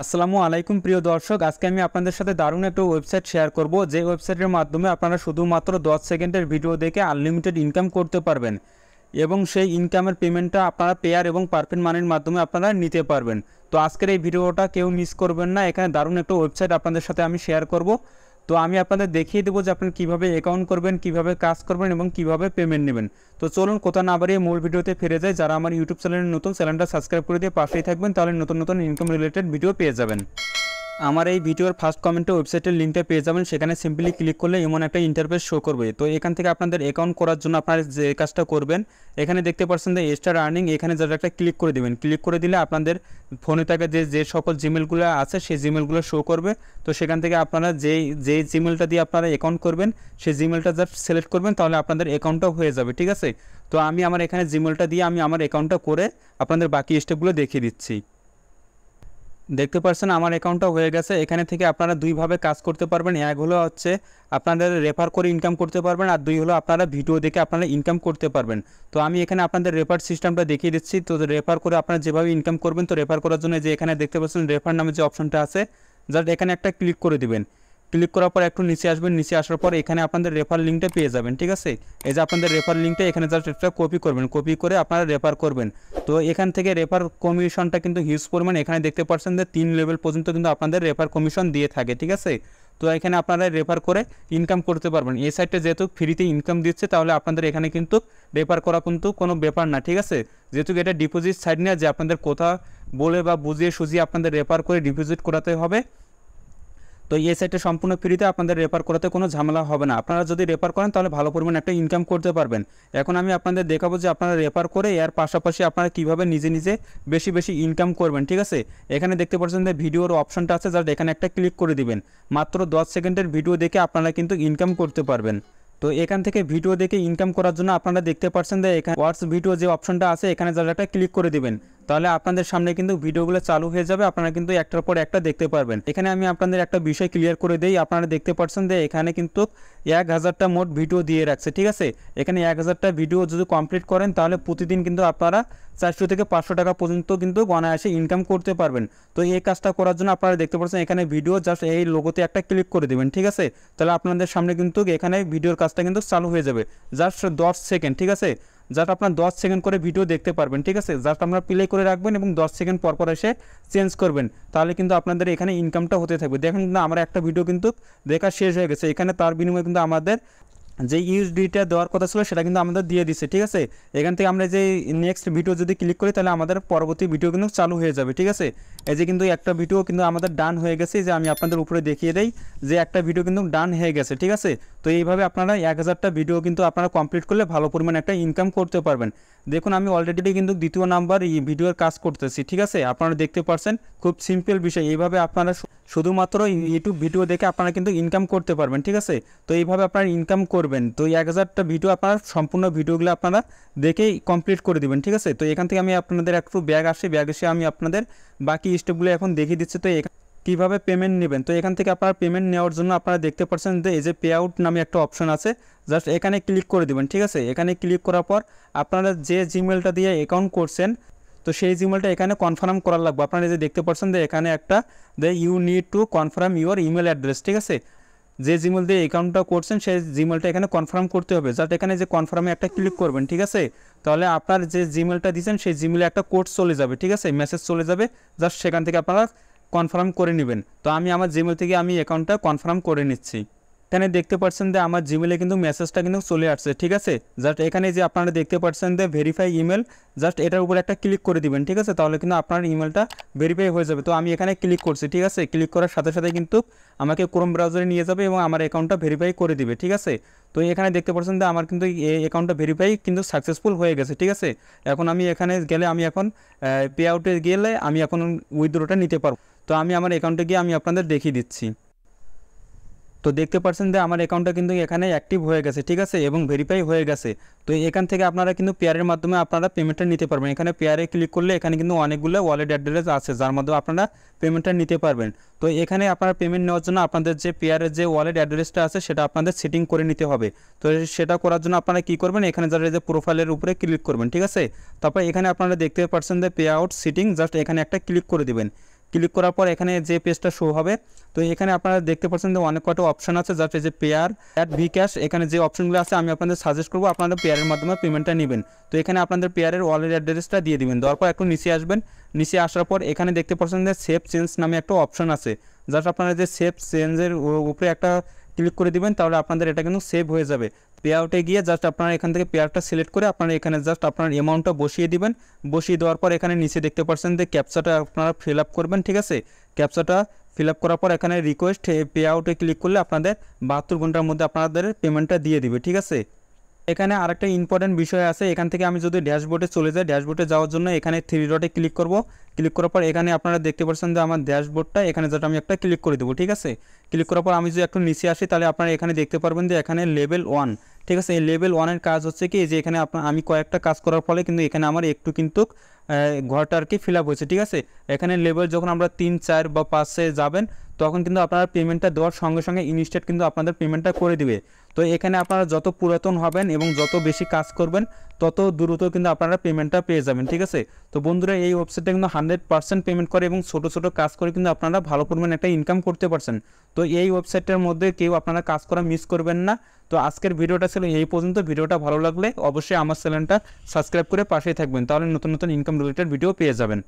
আসসালামু আলাইকুম প্রিয় দর্শক, আজকে আমি আপনাদের সাথে দারুণ একটা ওয়েবসাইট শেয়ার করব, যে ওয়েবসাইটের মাধ্যমে আপনারা শুধুমাত্র 10 সেকেন্ডের ভিডিও দেখে আনলিমিটেড ইনকাম করতে পারবেন এবং সেই ইনকামের পেমেন্টটা আপনারা পেয়ার এবং পারফেক্ট মানির মাধ্যমে আপনারা নিতে পারবেন। তো আজকের এই ভিডিওটা কেউ মিস করবেন না, এখানে দারুণ একটা ওয়েবসাইট আপনাদের সাথে আমি শেয়ার করব। তো আমি আপনাদের দেখিয়ে দেবো যে আপনারা কীভাবে অ্যাকাউন্ট করবেন, কীভাবে কাজ করবেন এবং কীভাবে পেমেন্ট নেবেন। তো চলুন কথা না বাড়িয়ে মূল ভিডিওতে ফিরে যায়। যারা আমার ইউটিউব চ্যানেলের নতুন, চ্যানেলটা সাবস্ক্রাইব করে দিয়ে পাশেই থাকবেন, তাহলে নতুন নতুন ইনকাম রিলেটেড ভিডিও পেয়ে যাবেন। আমার এই ভিডিওর ফার্স্ট কমেন্টে ওয়েবসাইটের লিঙ্কটা পেয়ে যাবেন, সেখানে সিম্পলি ক্লিক করলে এমন একটা ইন্টারফেস শো করবে। তো এখান থেকে আপনাদের অ্যাকাউন্ট করার জন্য আপনারা যে কাজটা করবেন, এখানে দেখতে পাচ্ছেন যে স্টার আর্নিং, এখানে যারা একটা ক্লিক করে দেবেন। ক্লিক করে দিলে আপনাদের ফোনে থাকা যে সকল জিমেলগুলো আছে সেই জিমেলগুলো শো করবে। তো সেখান থেকে আপনারা যেই জিমেলটা দিয়ে আপনারা অ্যাকাউন্ট করবেন সেই জিমেলটা জাস্ট সিলেক্ট করবেন, তাহলে আপনাদের অ্যাকাউন্টটাও হয়ে যাবে। ঠিক আছে, তো আমি আমার এখানে জিমেলটা দিয়ে আমি আমার অ্যাকাউন্টটা করে আপনাদের বাকি স্টেপগুলো দেখিয়ে দিচ্ছি। দেখতে পাচ্ছেন আমার অ্যাকাউন্টটা হয়ে গেছে। এখানে থেকে আপনারা দুইভাবে কাজ করতে পারবেন। এক হলো হচ্ছে আপনাদের রেফার করে ইনকাম করতে পারবেন, আর দুই হলো আপনারা ভিডিও দেখে আপনারা ইনকাম করতে পারবেন। তো আমি এখানে আপনাদের রেফার সিস্টেমটা দেখিয়ে দিচ্ছি। তো রেফার করে আপনারা যেভাবে ইনকাম করবেন, তো রেফার করার জন্য যে এখানে দেখতে পাচ্ছেন রেফার নামে যে অপশনটা আছে, জাস্ট এখানে একটা ক্লিক করে দিবেন। ক্লিক করার পর একটু নিচে আসবেন, নিচে আসার পর এখানে আপনাদের রেফার লিঙ্কটা পেয়ে যাবেন। ঠিক আছে, এই যে আপনাদের রেফার লিঙ্কটা এখানে জাস্ট একটা কপি করবেন, কপি করে আপনারা রেফার করবেন। তো এখান থেকে রেফার কমিশনটা কিন্তু হিউজ পরিমাণ, এখানে দেখতে পাচ্ছেন যে 3 লেভেল পর্যন্ত কিন্তু আপনাদের রেফার কমিশন দিয়ে থাকে। ঠিক আছে, তো এখানে আপনারা রেফার করে ইনকাম করতে পারবেন। এই সাইটটা যেহেতু ফ্রিতে ইনকাম দিচ্ছে, তাহলে আপনাদের এখানে কিন্তু রেফার করা কিন্তু কোনো ব্যাপার না। ঠিক আছে, যেহেতু এটা ডিপোজিট সাইট না যে আপনাদের কোথা বলে বা বুঝিয়ে সুঝিয়ে আপনাদের রেফার করে ডিপোজিট করাতে হবে। তো এই সাইটে সম্পূর্ণ ফ্রিতে আপনাদের রেফার করাতে কোনো ঝামেলা হবে না। আপনারা যদি রেফার করেন তাহলে ভালো পরিমাণ একটা ইনকাম করতে পারবেন। এখন আমি আপনাদের দেখাবো যে আপনারা রেফার করে এর পাশাপাশি আপনারা কীভাবে নিজে নিজে বেশি বেশি ইনকাম করবেন। ঠিক আছে, এখানে দেখতে পাচ্ছেন যে ভিডিওর অপশনটা আছে, জাস্ট এখানে একটা ক্লিক করে দিবেন। মাত্র 10 সেকেন্ডের ভিডিও দেখে আপনারা কিন্তু ইনকাম করতে পারবেন। তো এখান থেকে ভিডিও দেখে ইনকাম করার জন্য আপনারা দেখতে পাচ্ছেন যে এখানে ওয়াটস ভিডিও যে অপশনটা আছে, এখানে যারা একটা ক্লিক করে দিবেন, তাহলে আপনাদের সামনে কিন্তু ভিডিওগুলো চালু হয়ে যাবে। আপনারা কিন্তু একটার পর একটা দেখতে পারবেন। এখানে আমি আপনাদের একটা বিষয় ক্লিয়ার করে দেই। আপনারা দেখতে পাচ্ছেন যে এখানে কিন্তু 1000টা মোট ভিডিও দিয়ে রাখছে। ঠিক আছে, এখানে 1000টা ভিডিও যদি কমপ্লিট করেন, তাহলে প্রতিদিন কিন্তু আপনারা 400 থেকে 500 টাকা পর্যন্ত কিন্তু অনায়াসে ইনকাম করতে পারবেন। তো এই কাজটা করার জন্য আপনারা দেখতে পাচ্ছেন এখানে ভিডিও, জাস্ট এই লোগোতে একটা ক্লিক করে দেবেন। ঠিক আছে, তাহলে আপনাদের সামনে কিন্তু এখানে ভিডিওর কাজটা কিন্তু চালু হয়ে যাবে। Just 10 second. ঠিক আছে, জাস্ট আপনার 10 সেকেন্ড করে ভিডিও দেখতে পারবেন। ঠিক আছে, জাস্ট আপনারা প্লে করে রাখবেন এবং 10 সেকেন্ড পর পর এসে চেঞ্জ করবেন, তাহলে কিন্তু আপনাদের এখানে ইনকামটা হতে থাকবে। দেখেন কিন্তু আমার একটা ভিডিও কিন্তু দেখা শেষ হয়ে গেছে। এখানে তার বিনিময়ে কিন্তু আমাদের যে ইউএসডিটা দেওয়ার কথা ছিল সেটা কিন্তু আমাদের দিয়ে দিচ্ছে। ঠিক আছে, এখান থেকে আমরা যে নেক্সট ভিডিও যদি ক্লিক করি, তাহলে আমাদের পরবর্তী ভিডিও কিন্তু চালু হয়ে যাবে। ঠিক আছে, এই যে কিন্তু একটা ভিডিও কিন্তু আমাদের ডান হয়ে গেছে, যে আমি আপনাদের উপরে দেখিয়ে দেই যে একটা ভিডিও কিন্তু ডান হয়ে গেছে। ঠিক আছে, তো এইভাবে আপনারা 1000টা ভিডিও কিন্তু আপনারা কমপ্লিট করলে ভালো পরিমাণ একটা ইনকাম করতে পারবেন। দেখুন আমি অলরেডি কিন্তু দ্বিতীয় নাম্বার এই ভিডিওর কাজ করতেছি। ঠিক আছে, আপনারা দেখতে পাচ্ছেন খুব সিম্পল বিষয়। এইভাবে আপনারা শুধুমাত্র ইউটিউব ভিডিও দেখে আপনারা কিন্তু ইনকাম করতে পারবেন। ঠিক আছে, তো এইভাবে আপনারা ইনকাম করবেন। তো 1000টা ভিডিও আপনারা সম্পূর্ণ ভিডিওগুলো আপনারা দেখেই কমপ্লিট করে দেবেন। ঠিক আছে, তো এখান থেকে আমি আপনাদের একটু ব্যাগ এসে আমি আপনাদের বাকি স্টেপগুলো এখন দেখিয়ে দিচ্ছি। তো কীভাবে পেমেন্ট নেবেন, তো এখান থেকে আপনারা পেমেন্ট নেওয়ার জন্য আপনারা দেখতে পাচ্ছেন যে এই যে পে আউট নামে একটা অপশন আছে, জাস্ট এখানে ক্লিক করে দেবেন। ঠিক আছে, এখানে ক্লিক করার পর আপনারা যে জিমেলটা দিয়ে অ্যাকাউন্ট করছেন, তো সেই জিমেলটা এখানে কনফার্ম করার লাগবে। আপনারা যে দেখতে পাচ্ছেন যে এখানে একটা you need to confirm your email address. ঠিক আছে, যে জিমেল দিয়ে অ্যাকাউন্টটা করছেন সেই জিমেলটা এখানে কনফার্ম করতে হবে। জাস্ট এখানে যে কনফার্মে একটা ক্লিক করবেন। ঠিক আছে, তাহলে আপনার যে জিমেলটা দিয়েছেন সেই জিমেলে একটা কোড চলে যাবে। ঠিক আছে, মেসেজ চলে যাবে, জাস্ট সেখান থেকে আপনারা কনফার্ম করে নেবেন। তো আমি আমার জিমেল থেকে আমি অ্যাকাউন্টটা কনফার্ম করে নিচ্ছি। এখানে দেখতে পাচ্ছেন যে আমার জিমেলে কিন্তু মেসেজটা কিন্তু চলে আসছে। ঠিক আছে, জাস্ট এখানে যে আপনারা দেখতে পাচ্ছেন যে ভেরিফাই ইমেল, জাস্ট এটার উপর একটা ক্লিক করে দিবেন। ঠিক আছে, তাহলে কিন্তু আপনার ইমেলটা ভেরিফাই হয়ে যাবে। তো আমি এখানে ক্লিক করছি। ঠিক আছে, ক্লিক করার সাথে সাথে কিন্তু আমাকে ক্রোম ব্রাউজারে নিয়ে যাবে এবং আমার অ্যাকাউন্টটা ভেরিফাই করে দিবে। ঠিক আছে, তো এখানে দেখতে পাচ্ছেন যে আমার কিন্তু এই অ্যাকাউন্টটা ভেরিফাই কিন্তু সাকসেসফুল হয়ে গেছে। ঠিক আছে, এখন আমি এখানে গেলে আমি এখন পে আউটে গেলে আমি এখন উইথড্রটা নিতে পারবো। তো আমি আমার অ্যাকাউন্টে গিয়ে আমি আপনাদের দেখিয়ে দিচ্ছি। তো দেখতে পাচ্ছেন যে আমার অ্যাকাউন্টটা কিন্তু এখানে অ্যাক্টিভ হয়ে গেছে। ঠিক আছে, এবং ভেরিফাই হয়ে গেছে। তো এখান থেকে আপনারা কিন্তু পেয়ারের মাধ্যমে আপনারা পেমেন্টটা নিতে পারবেন। এখানে পেয়ারে ক্লিক করলে এখানে কিন্তু অনেকগুলো ওয়ালেট অ্যাড্রেস আছে, যার মাধ্যমে আপনারা পেমেন্টটা নিতে পারবেন। তো এখানে আপনারা পেমেন্ট নেওয়ার জন্য আপনাদের যে পেয়ারের যে ওয়ালেট অ্যাড্রেসটা আছে সেটা আপনাদের সেটিং করে নিতে হবে। তো সেটা করার জন্য আপনারা কী করবেন, এখানে যারা যে প্রোফাইলের উপরে ক্লিক করবেন। ঠিক আছে, তারপর এখানে আপনারা দেখতে পাচ্ছেন যে পে আউট সেটিং, জাস্ট এখানে একটা ক্লিক করে দেবেন। ক্লিক করার পর এখানে যে পেজটা শো হবে, তো এখানে আপনারা দেখতে পাচ্ছেন যে অনেক কটা অপশন আছে, যাতে যে পেয়ার, অ্যাড, ভিক্যাশ, এখানে যে অপশনগুলো আছে আমি আপনাদের সাজেস্ট করবো আপনারা পেয়ারের মাধ্যমে পেমেন্টটা নেবেন। তো এখানে আপনাদের পেয়ারের ওয়ালেট অ্যাড্রেসটা দিয়ে দিবেন, দেওয়ার পর একটু নিচে আসবেন। নিচে আসার পর এখানে দেখতে পাচ্ছেন যে সেভ চেঞ্জ নামে একটা অপশন আছে, জাস্ট আপনারা যে সেভ চেঞ্জের উপরে একটা ক্লিক করে দিবেন, তাহলে আপনাদের এটা কিন্তু সেভ হয়ে যাবে। পে আউটে গিয়ে জাস্ট আপনারা এখান থেকে পেয়ারটা সিলেক্ট করে আপনারা এখানে জাস্ট আপনার অ্যামাউন্টটা বসিয়ে দিবেন। বসিয়ে দেওয়ার পর এখানে নিচে দেখতে পাচ্ছেন যে ক্যাপচাটা আপনারা ফিল আপ করবেন, ঠিক আছে। ক্যাপচাটা ফিল আপ করার পর এখানে রিকোয়েস্ট পে আউটে ক্লিক করলে আপনাদের 72 ঘন্টার মধ্যে আপনাদের পেমেন্টটা দিয়ে দিবে, ঠিক আছে। এখানে আরেকটা ইম্পর্টেন্ট বিষয় আছে, এখান থেকে আমি যদি ড্যাশবোর্ডে চলে যাই, ড্যাশবোর্ডে যাওয়ার জন্য এখানে 3 ডটে ক্লিক করব। ক্লিক করার পর এখানে আপনারা দেখতে পাচ্ছেন যে আমার ড্যাশবোর্ডটা, এখানে যেটা আমি একটা ক্লিক করে দেবো, ঠিক আছে। ক্লিক করার পর আমি যদি একটু নিচে আসি, তাহলে আপনারা এখানে দেখতে পারবেন যে এখানে লেভেল 1, ঠিক আছে। এই লেভেল 1-এর কাজ হচ্ছে কি, যে এখানে আমি কয়েকটা কাজ করার ফলে কিন্তু এখানে আমার একটু কিন্তু ঘরটা আর কি ফিল আপ হয়েছে, ঠিক আছে। এখানে লেভেল যখন আমরা 3, 4 বা 5-এ যাবেন, তখন কিন্তু আপনারা পেমেন্টটা দেওয়ার সঙ্গে সঙ্গে ইনস্ট্যান্ট কিন্তু আপনাদের পেমেন্টটা করে দিবে। তো এখানে আপনারা যত পুরাতন হবেন এবং যত বেশি কাজ করবেন, তত দ্রুত কিন্তু আপনারা পেমেন্টটা পেয়ে যাবেন, ঠিক আছে। তো বন্ধুরা, এই ওয়েবসাইটটা কিন্তু 100% পেমেন্ট করে এবং ছোটো ছোটো কাজ করে কিন্তু আপনারা ভালো পরিমাণ একটা ইনকাম করতে পারছেন। তো এই ওয়েবসাইটটার মধ্যে কেউ আপনারা কাজ করা মিস করবেন না। তো আজকের ভিডিওটা ছিল এই পর্যন্ত। ভিডিওটা ভালো লাগলে অবশ্যই আমার চ্যানেলটা সাবস্ক্রাইব করে পাশেই থাকবেন, তাহলে নতুন নতুন ইনকাম রিলেটেড ভিডিও পেয়ে যাবেন।